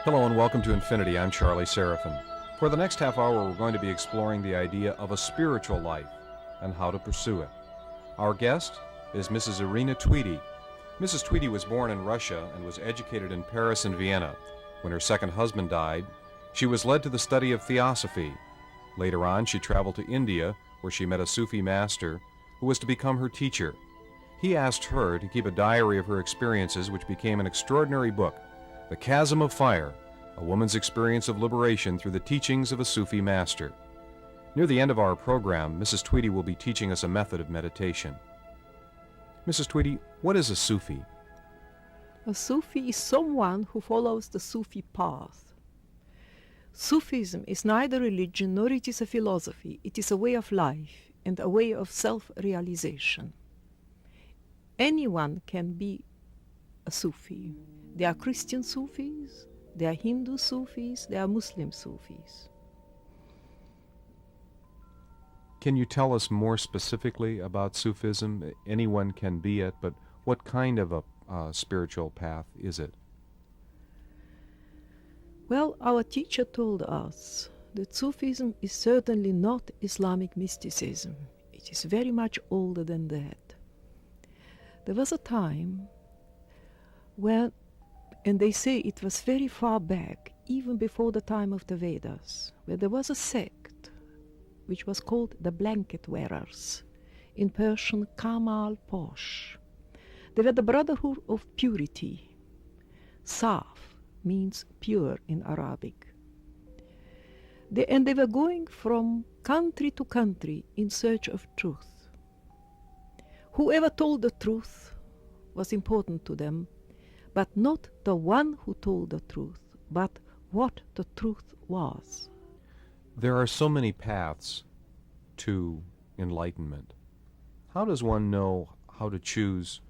Hello and welcome to Infinity. I'm Charlie Seraphin. For the next half hour, we're going to be exploring the idea of a spiritual life and how to pursue it. Our guest is Mrs. Irina Tweedie. Mrs. Tweedie was born in Russia and was educated in Paris and Vienna. When her second husband died, she was led to the study of theosophy. Later on, she traveled to India, where she met a Sufi master who was to become her teacher. He asked her to keep a diary of her experiences, which became an extraordinary book, The Chasm of Fire, a woman's experience of liberation through the teachings of a Sufi master. Near the end of our program, Mrs. Tweedie will be teaching us a method of meditation. Mrs. Tweedie, what is a Sufi? A Sufi is someone who follows the Sufi path. Sufism is neither religion nor it is a philosophy. It is a way of life and a way of self-realization. Anyone can be a Sufi. There are Christian Sufis, there are Hindu Sufis, there are Muslim Sufis. Can you tell us more specifically about Sufism? Anyone can be it, but what kind of a spiritual path is it? Well, our teacher told us that Sufism is certainly not Islamic mysticism. It is very much older than that. There was a time when, and they say it was very far back, even before the time of the Vedas, where there was a sect which was called the blanket wearers, in Persian Kamal Posh. They were the Brotherhood of Purity. Saf means pure in Arabic. And they were going from country to country in search of truth. Whoever told the truth was important to them, but not the one who told the truth, but what the truth was. There are so many paths to enlightenment. How does one know how to choose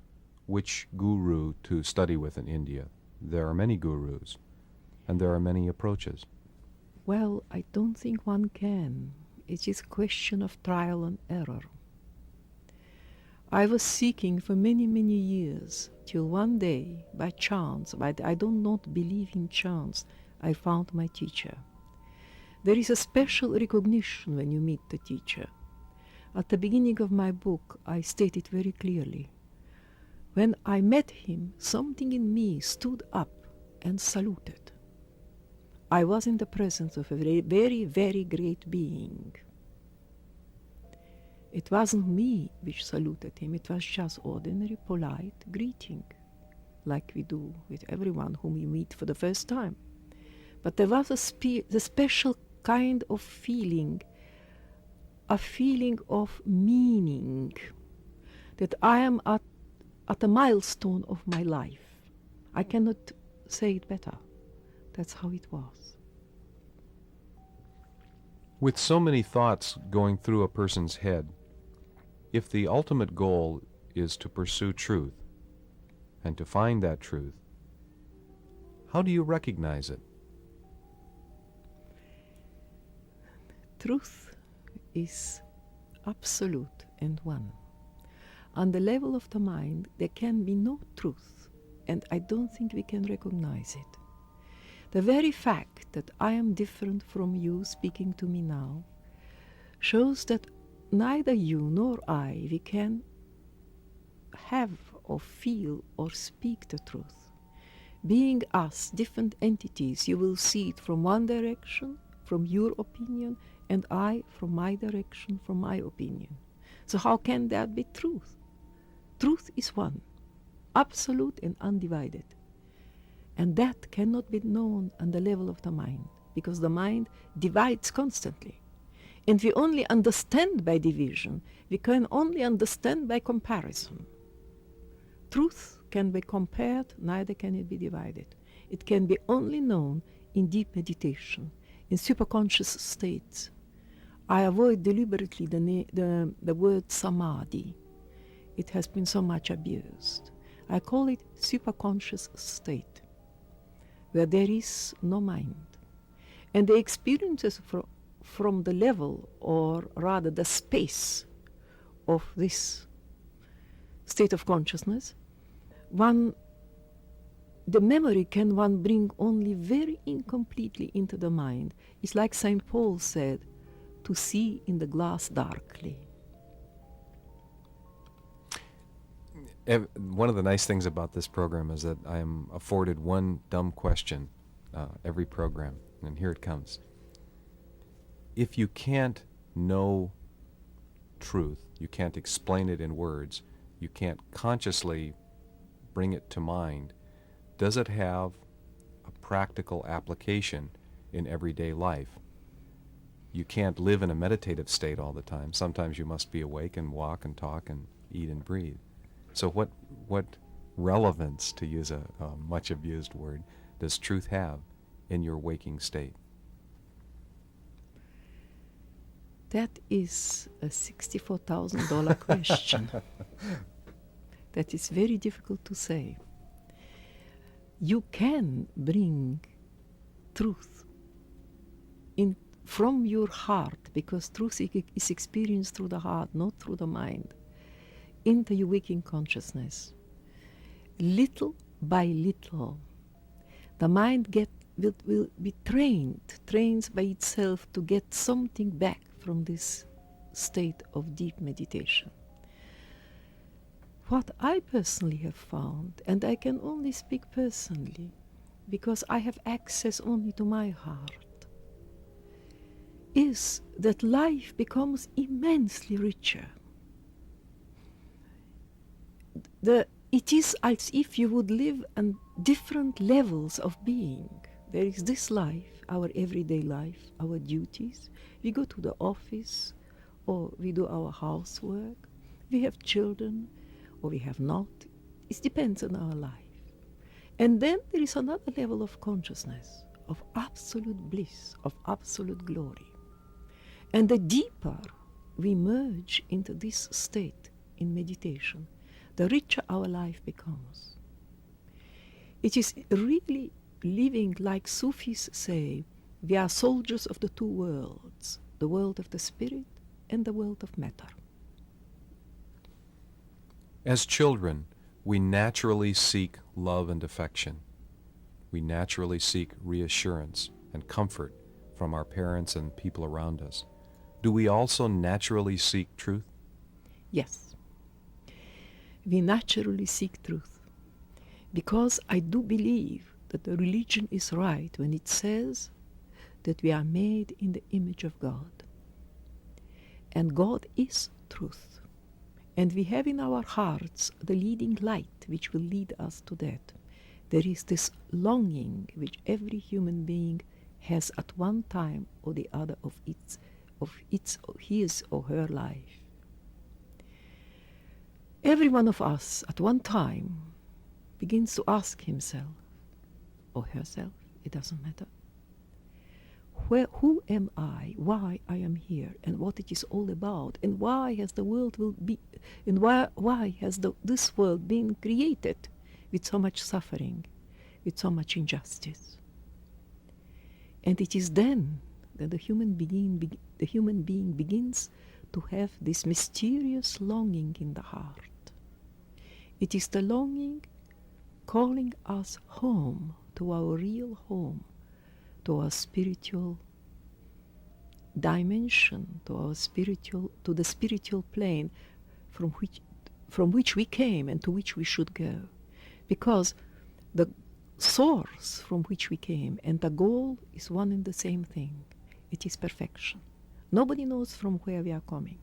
which guru to study with in India? There are many gurus, and there are many approaches. Well, I don't think one can. It is a question of trial and error. I was seeking for many, many years, till one day, by chance, but I do not believe in chance, I found my teacher. There is a special recognition when you meet the teacher. At the beginning of my book, I stated very clearly, when I met him, something in me stood up and saluted. I was in the presence of a very, very, very great being. It wasn't me which saluted him, it was just ordinary, polite greeting, like we do with everyone whom we meet for the first time. But there was a special kind of feeling, a feeling of meaning, that I am at a milestone of my life. I cannot say it better. That's how it was. With so many thoughts going through a person's head, if the ultimate goal is to pursue truth and to find that truth, how do you recognize it? Truth is absolute and one. On the level of the mind, there can be no truth, and I don't think we can recognize it. The very fact that I am different from you speaking to me now shows that neither you nor I, we can have or feel or speak the truth. Being us, different entities, you will see it from one direction, from your opinion, and I from my direction, from my opinion. So how can that be truth? Truth is one, absolute and undivided. And that cannot be known on the level of the mind, because the mind divides constantly. And we only understand by division. We can only understand by comparison. Truth can be compared, neither can it be divided. It can be only known in deep meditation, in superconscious states. I avoid deliberately the word samadhi. It has been so much abused. I call it superconscious state, where there is no mind. And the experiences from the level, or rather the space of this state of consciousness, one the memory can one bring only very incompletely into the mind. It's like St. Paul said, to see in the glass darkly. One of the nice things about this program is that I am afforded one dumb question every program, and here it comes. If you can't know truth, you can't explain it in words, you can't consciously bring it to mind, does it have a practical application in everyday life? You can't live in a meditative state all the time. Sometimes you must be awake and walk and talk and eat and breathe. So what relevance, to use a much abused word, does truth have in your waking state? That is a $64,000 question. That is very difficult to say. You can bring truth in from your heart, because truth is experienced through the heart, not through the mind, into your waking consciousness. Little by little, the mind will be trained by itself to get something back from this state of deep meditation. What I personally have found, and I can only speak personally, because I have access only to my heart, is that life becomes immensely richer. It is as if you would live on different levels of being. There is this life, our everyday life, our duties. We go to the office, or we do our housework. We have children, or we have not. It depends on our life. And then there is another level of consciousness, of absolute bliss, of absolute glory. And the deeper we merge into this state in meditation, the richer our life becomes. It is really living, like Sufis say, we are soldiers of the two worlds, the world of the spirit and the world of matter. As children, we naturally seek love and affection. We naturally seek reassurance and comfort from our parents and people around us. Do we also naturally seek truth? Yes. We naturally seek truth, because I do believe that the religion is right when it says that we are made in the image of God. And God is truth. And we have in our hearts the leading light which will lead us to that. There is this longing which every human being has at one time or the other of his or her life. Every one of us at one time begins to ask himself or herself, it doesn't matter, who am I, why I am here, and what it is all about, and why has the world why has this world been created with so much suffering, with so much injustice. And it is then that the human being begins to have this mysterious longing in the heart. It is the longing calling us home, to our real home, to our spiritual dimension, to the spiritual plane from which we came and to which we should go. Because the source from which we came and the goal is one and the same thing. It is perfection. Nobody knows from where we are coming.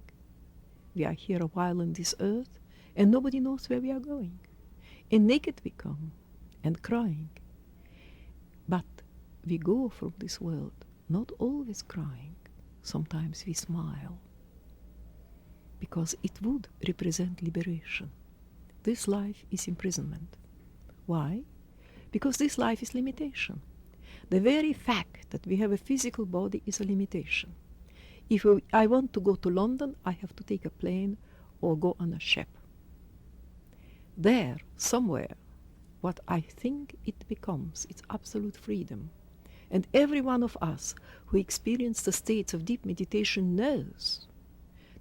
We are here a while on this earth, and nobody knows where we are going. And naked we come, and crying. But we go from this world not always crying. Sometimes we smile, because it would represent liberation. This life is imprisonment. Why? Because this life is limitation. The very fact that we have a physical body is a limitation. If I want to go to London, I have to take a plane or go on a ship. There, somewhere, what I think it becomes, it's absolute freedom. And every one of us who experience the states of deep meditation knows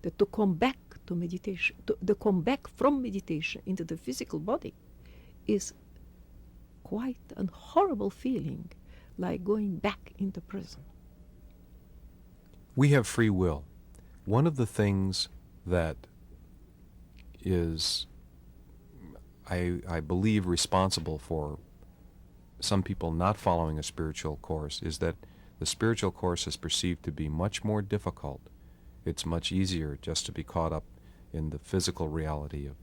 that to come back to meditation, to come back from meditation into the physical body is quite a horrible feeling, like going back into prison. We have free will. One of the things that is, I believe, responsible for some people not following a spiritual course is that the spiritual course is perceived to be much more difficult. It's much easier just to be caught up in the physical reality of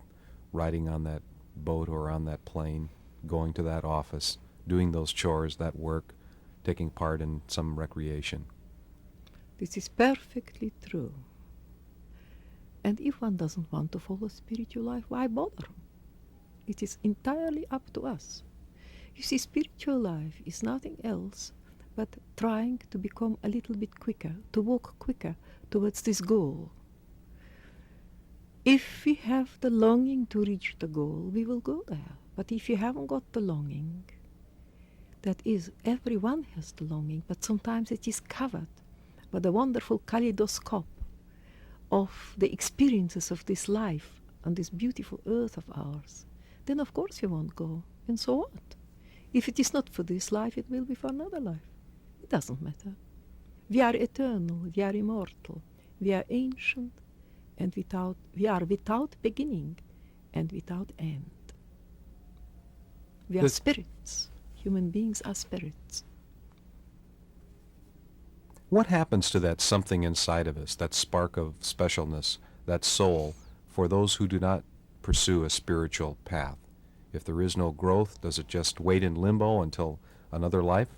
riding on that boat or on that plane, going to that office, doing those chores, that work, taking part in some recreation. This is perfectly true. And if one doesn't want to follow spiritual life, why bother? It is entirely up to us. You see, spiritual life is nothing else but trying to become a little bit quicker, to walk quicker towards this goal. If we have the longing to reach the goal, we will go there. But if you haven't got the longing, that is, everyone has the longing, but sometimes it is covered by the wonderful kaleidoscope of the experiences of this life on this beautiful earth of ours, then of course you won't go. And so what? If it is not for this life, it will be for another life. It doesn't matter. We are eternal, we are immortal, we are ancient, and we are without beginning and without end. We are spirits. Human beings are spirits. What happens to that something inside of us, that spark of specialness, that soul, for those who do not pursue a spiritual path? If there is no growth, does it just wait in limbo until another life?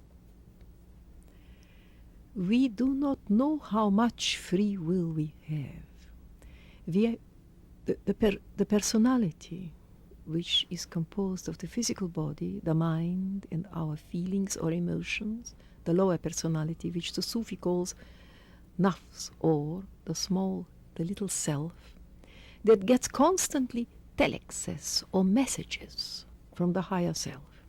We do not know how much free will we have. The personality, which is composed of the physical body, the mind, and our feelings or emotions, the lower personality, which the Sufi calls nafs, or the little self, that gets constantly telexes or messages from the higher self.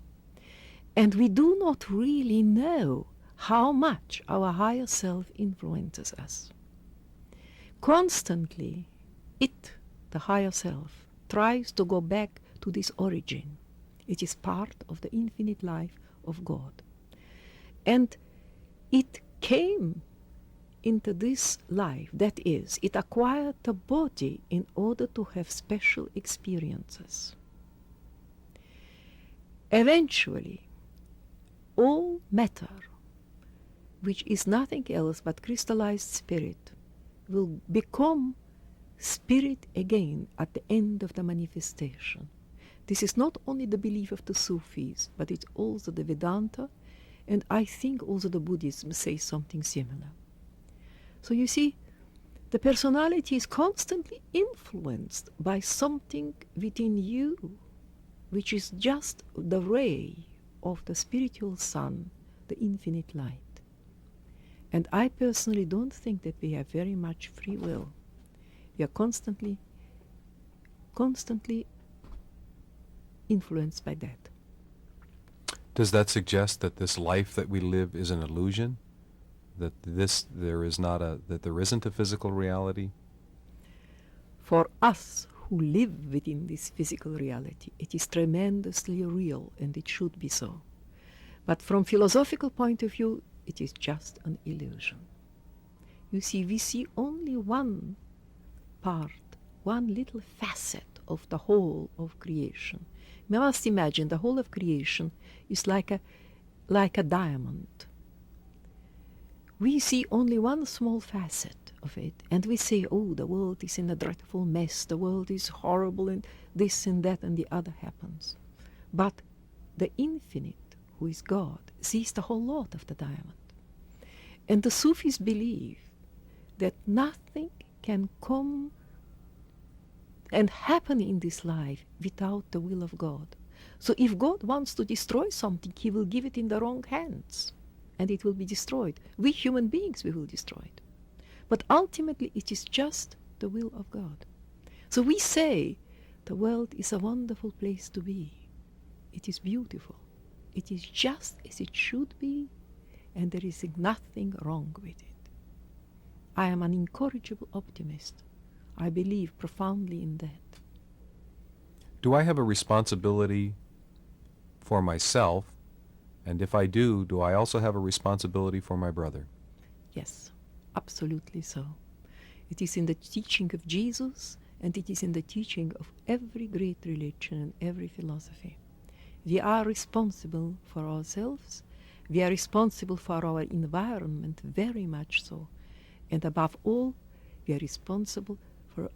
And we do not really know how much our higher self influences us. Constantly, the higher self, tries to go back to this origin. It is part of the infinite life of God. And it came into this life, that is, it acquired a body in order to have special experiences. Eventually, all matter, which is nothing else but crystallized spirit, will become spirit again at the end of the manifestation. This is not only the belief of the Sufis, but it's also the Vedanta, and I think also the Buddhism says something similar. So you see, the personality is constantly influenced by something within you, which is just the ray of the spiritual sun, the infinite light. And I personally don't think that we have very much free will. We are constantly influenced by that. Does that suggest that this life that we live is an illusion? That there isn't a physical reality? For us who live within this physical reality, it is tremendously real, and it should be so. But from philosophical point of view, it is just an illusion. You see, we see only one part, one little facet of the whole of creation. We must imagine the whole of creation is like a diamond. We see only one small facet of it, and we say, oh, the world is in a dreadful mess, the world is horrible, and this and that and the other happens. But the infinite, who is God, sees the whole lot of the diamond. And the Sufis believe that nothing can come and happen in this life without the will of God. So if God wants to destroy something, he will give it in the wrong hands, and it will be destroyed. We human beings, we will destroy it. But ultimately, it is just the will of God. So we say, the world is a wonderful place to be. It is beautiful. It is just as it should be, and there is nothing wrong with it. I am an incorrigible optimist. I believe profoundly in that. Do I have a responsibility for myself? And if I do I also have a responsibility for my brother? Yes, absolutely so. It is in the teaching of Jesus, and it is in the teaching of every great religion and every philosophy. We are responsible for ourselves. We are responsible for our environment, very much so. And above all, we are responsible for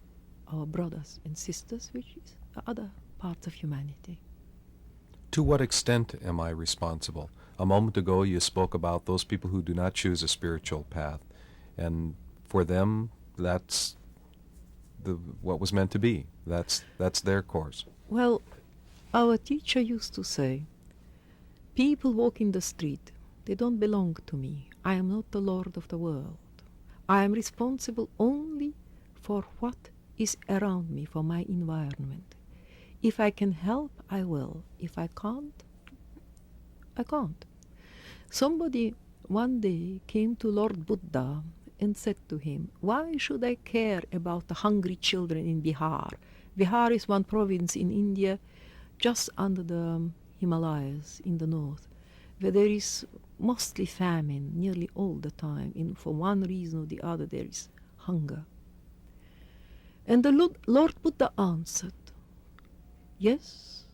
our brothers and sisters, which is the other parts of humanity. To what extent am I responsible? A moment ago you spoke about those people who do not choose a spiritual path, and for them that's what was meant to be. That's their course. Well, our teacher used to say, people walk in the street, they don't belong to me. I am not the Lord of the world. I am responsible only for what is around me, for my environment. If I can help, I will. If I can't, I can't. Somebody one day came to Lord Buddha and said to him, why should I care about the hungry children in Bihar? Bihar is one province in India, just under the Himalayas in the north, where there is mostly famine nearly all the time. And for one reason or the other, there is hunger. And the Lord Buddha answered, yes,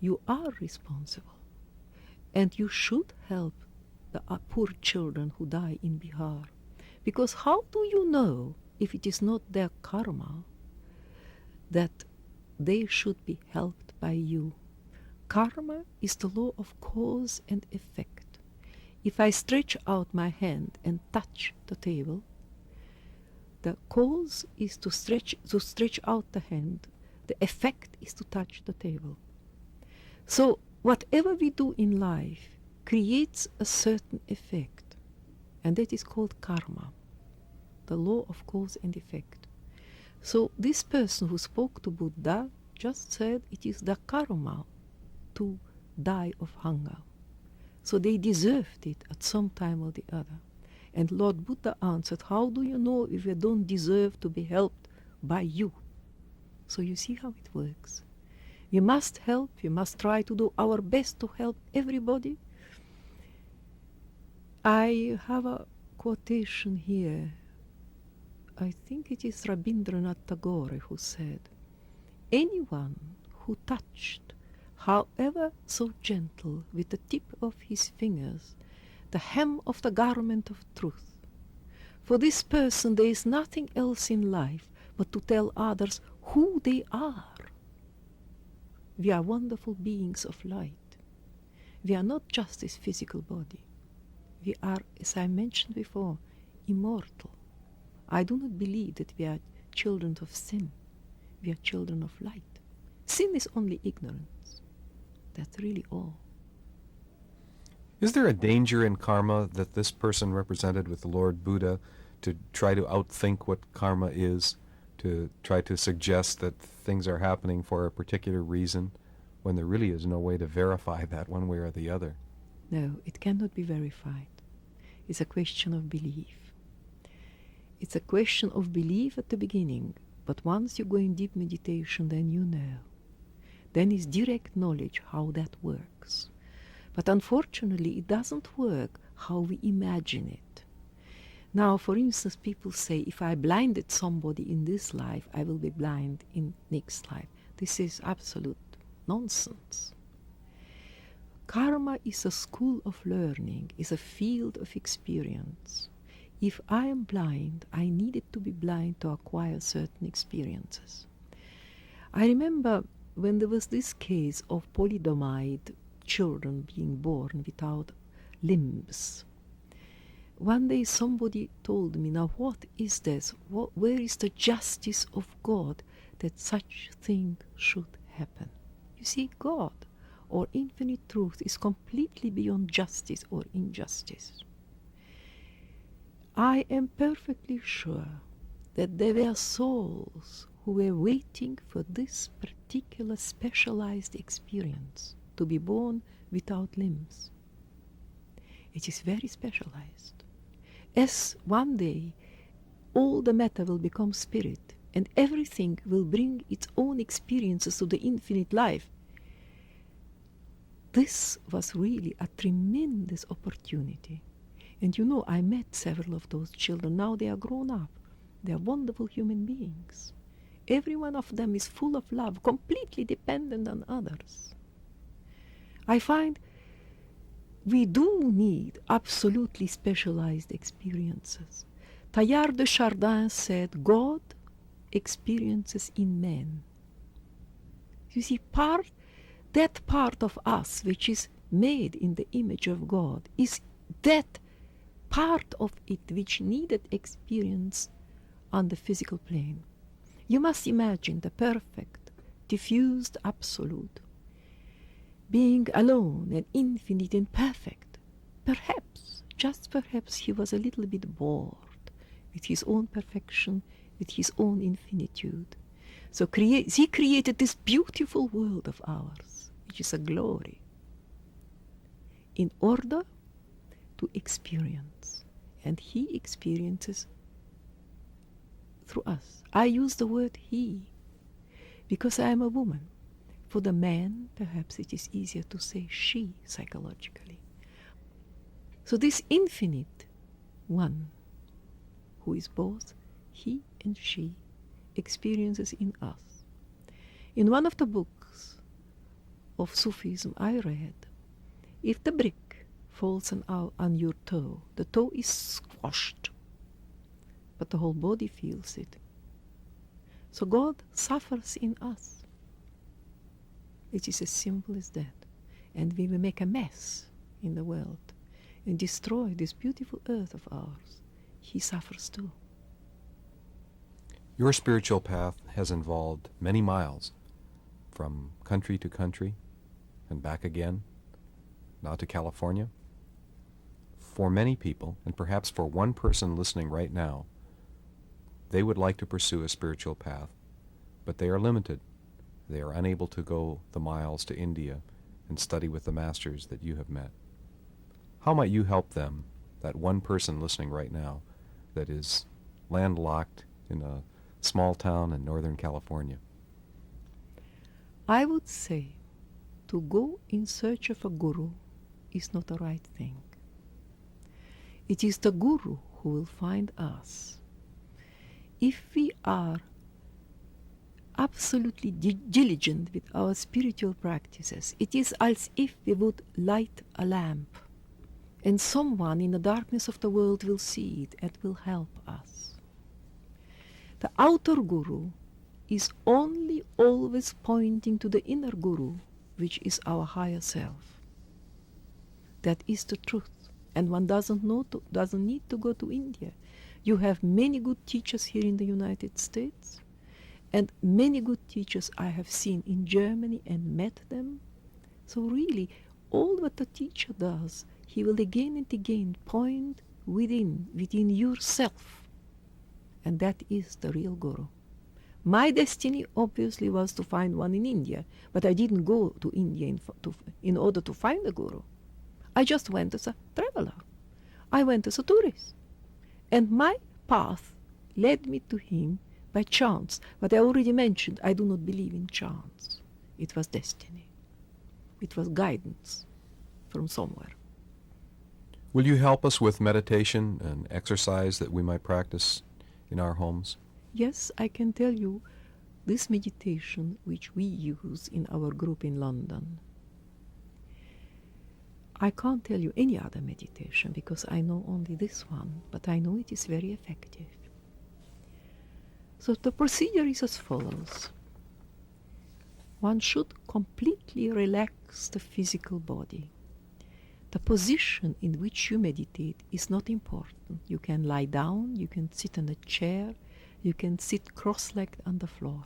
you are responsible. And you should help the poor children who die in Bihar. Because how do you know, if it is not their karma, that they should be helped by you? Karma is the law of cause and effect. If I stretch out my hand and touch the table, the cause is to stretch out the hand. The effect is to touch the table. So whatever we do in life creates a certain effect, and that is called karma, the law of cause and effect. So this person who spoke to Buddha just said it is the karma to die of hunger. So they deserved it at some time or the other. And Lord Buddha answered, how do you know if you don't deserve to be helped by you? So you see how it works. We must help, we must try to do our best to help everybody. I have a quotation here. I think it is Rabindranath Tagore who said, anyone who touched, however so gentle, with the tip of his fingers, the hem of the garment of truth, for this person there is nothing else in life but to tell others who they are. We are wonderful beings of light. We are not just this physical body. We are, as I mentioned before, immortal. I do not believe that we are children of sin. We are children of light. Sin is only ignorance. That's really all. Is there a danger in karma that this person represented with the Lord Buddha to try to outthink what karma is, to try to suggest that things are happening for a particular reason, when there really is no way to verify that one way or the other? No, it cannot be verified. It's a question of belief. It's a question of belief at the beginning, but once you go in deep meditation, then you know. Then it's direct knowledge how that works. But unfortunately, it doesn't work how we imagine it. Now, for instance, people say, if I blinded somebody in this life, I will be blind in next life. This is absolute nonsense. Karma is a school of learning, is a field of experience. If I am blind, I needed to be blind to acquire certain experiences. I remember when there was this case of polydomide children being born without limbs. One day somebody told me, now what is this? Where is the justice of God that such thing should happen? You see, God, or infinite truth, is completely beyond justice or injustice. I am perfectly sure that there were souls who were waiting for this particular specialized experience, to be born without limbs. It is very specialized. As one day all the matter will become spirit, and everything will bring its own experiences to the infinite life, this was really a tremendous opportunity. And you know, I met several of those children. Now they are grown up. They are wonderful human beings. Every one of them is full of love, completely dependent on others. I find we do need absolutely specialized experiences. Teilhard de Chardin said, God experiences in man. You see, that part of us which is made in the image of God is that part of it which needed experience on the physical plane. You must imagine the perfect, diffused absolute, being alone and infinite and perfect. Perhaps, just perhaps, he was a little bit bored with his own perfection, with his own infinitude. So he created this beautiful world of ours, which is a glory, in order to experience. And he experiences through us. I use the word he because I am a woman. For the man, perhaps it is easier to say she psychologically. So this infinite one, who is both he and she, experiences in us. In one of the books of Sufism I read, if the brick falls on your toe, the toe is squashed, but the whole body feels it. So God suffers in us. It is as simple as that. And we will make a mess in the world and destroy this beautiful earth of ours. He suffers too. Your spiritual path has involved many miles from country to country and back again, now to California. For many people, and perhaps for one person listening right now, they would like to pursue a spiritual path, but they are limited. They are unable to go the miles to India and study with the masters that you have met. How might you help them, that one person listening right now, that is landlocked in a small town in Northern California? I would say to go in search of a guru is not the right thing. It is the guru who will find us. If we are absolutely diligent with our spiritual practices, it is as if we would light a lamp, and someone in the darkness of the world will see it and will help us. The outer guru is only always pointing to the inner guru, which is our higher self. That is the truth, and one doesn't need to go to India. You have many good teachers here in the United States, and many good teachers I have seen in Germany and met them. So really, all what the teacher does, he will again and again point within yourself. And that is the real guru. My destiny obviously was to find one in India, but I didn't go to India in order to find a guru. I just went as a traveler. I went as a tourist. And my path led me to him by chance. But I already mentioned, I do not believe in chance. It was destiny. It was guidance from somewhere. Will you help us with meditation and exercise that we might practice in our homes? Yes, I can tell you this meditation which we use in our group in London. I can't tell you any other meditation because I know only this one, but I know it is very effective. So the procedure is as follows. One should completely relax the physical body. The position in which you meditate is not important. You can lie down, you can sit in a chair, you can sit cross-legged on the floor,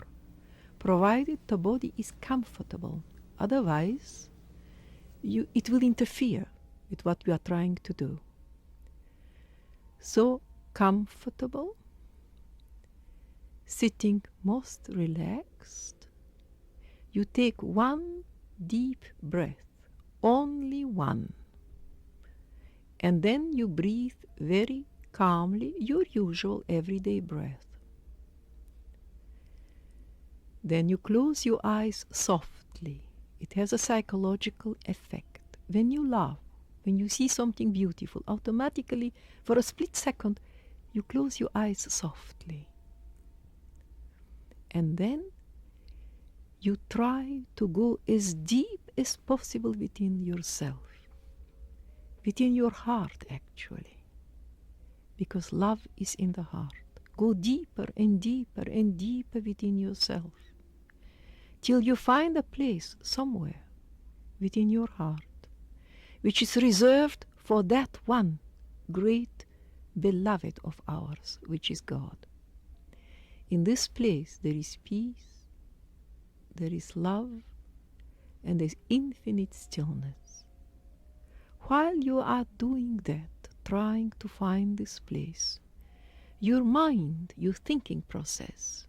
provided the body is comfortable. Otherwise, it will interfere with what we are trying to do. So, comfortable, sitting most relaxed, you take one deep breath, only one, and then you breathe very calmly, your usual everyday breath. Then you close your eyes softly, It has a psychological effect. When you love, when you see something beautiful, automatically, for a split second, you close your eyes softly. And then you try to go as deep as possible within yourself, within your heart actually, because love is in the heart. Go deeper and deeper and deeper within yourself, till you find a place somewhere within your heart, which is reserved for that one great beloved of ours, which is God. In this place there is peace, there is love, and there is infinite stillness. While you are doing that, trying to find this place, your mind, your thinking process,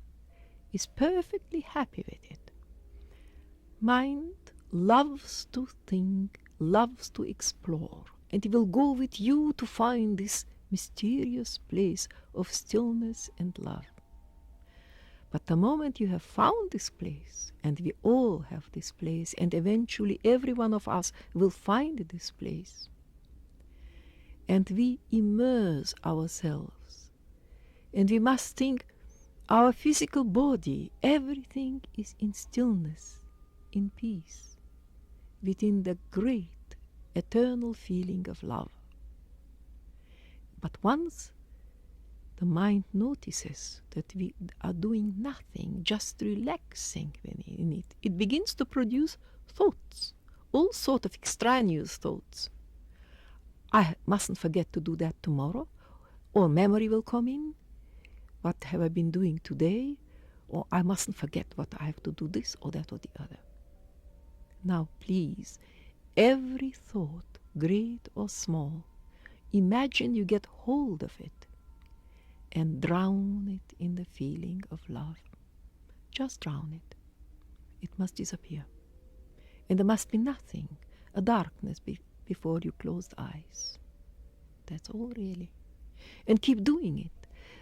is perfectly happy with it. Mind loves to think, loves to explore, and it will go with you to find this mysterious place of stillness and love. But the moment you have found this place, and we all have this place, and eventually every one of us will find this place, and we immerse ourselves, and we must think our physical body, everything is in stillness, in peace, within the great eternal feeling of love. But once the mind notices that we are doing nothing, just relaxing in it, it begins to produce thoughts, all sort of extraneous thoughts. I mustn't forget to do that tomorrow, or memory will come in. What have I been doing today? Or I mustn't forget what I have to do, this or that or the other. Now please, every thought, great or small, imagine you get hold of it and drown it in the feeling of love. Just drown it. It must disappear. And there must be nothing, a darkness before your closed eyes. That's all really. And keep doing it.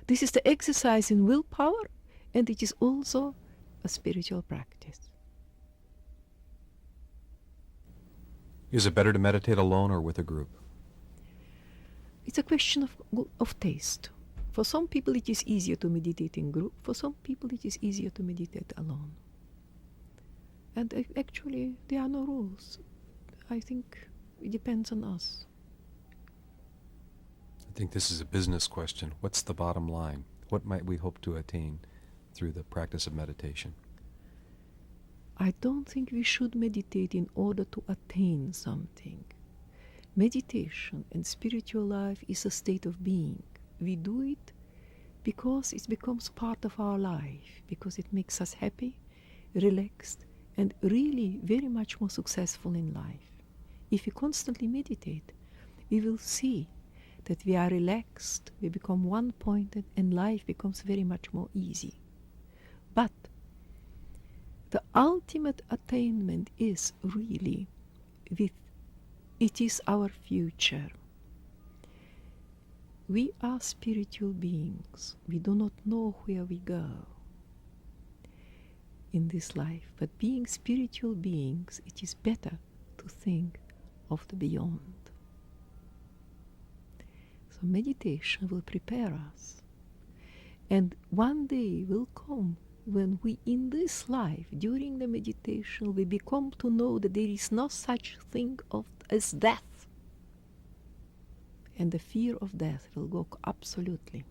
This is the exercise in willpower, and it is also a spiritual practice. Is it better to meditate alone or with a group? It's a question of taste. For some people it is easier to meditate in group. For some people it is easier to meditate alone. And actually there are no rules. I think it depends on us. I think this is a business question. What's the bottom line? What might we hope to attain through the practice of meditation? I don't think we should meditate in order to attain something. Meditation and spiritual life is a state of being. We do it because it becomes part of our life, because it makes us happy, relaxed, and really very much more successful in life. If we constantly meditate, we will see that we are relaxed, we become one-pointed, and life becomes very much more easy. But the ultimate attainment is really it is our future. We are spiritual beings. We do not know where we go in this life, but being spiritual beings, it is better to think of the beyond. So meditation will prepare us. And one day will come when we, in this life, during the meditation, we become to know that there is no such thing as death. And the fear of death will go absolutely.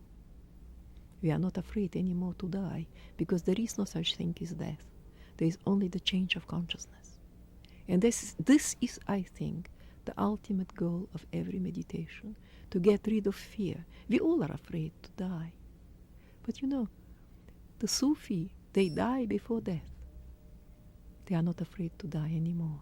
We are not afraid anymore to die, because there is no such thing as death. There is only the change of consciousness. And this is, I think, the ultimate goal of every meditation, to get rid of fear. We all are afraid to die. But you know, the Sufi, they die before death. They are not afraid to die anymore.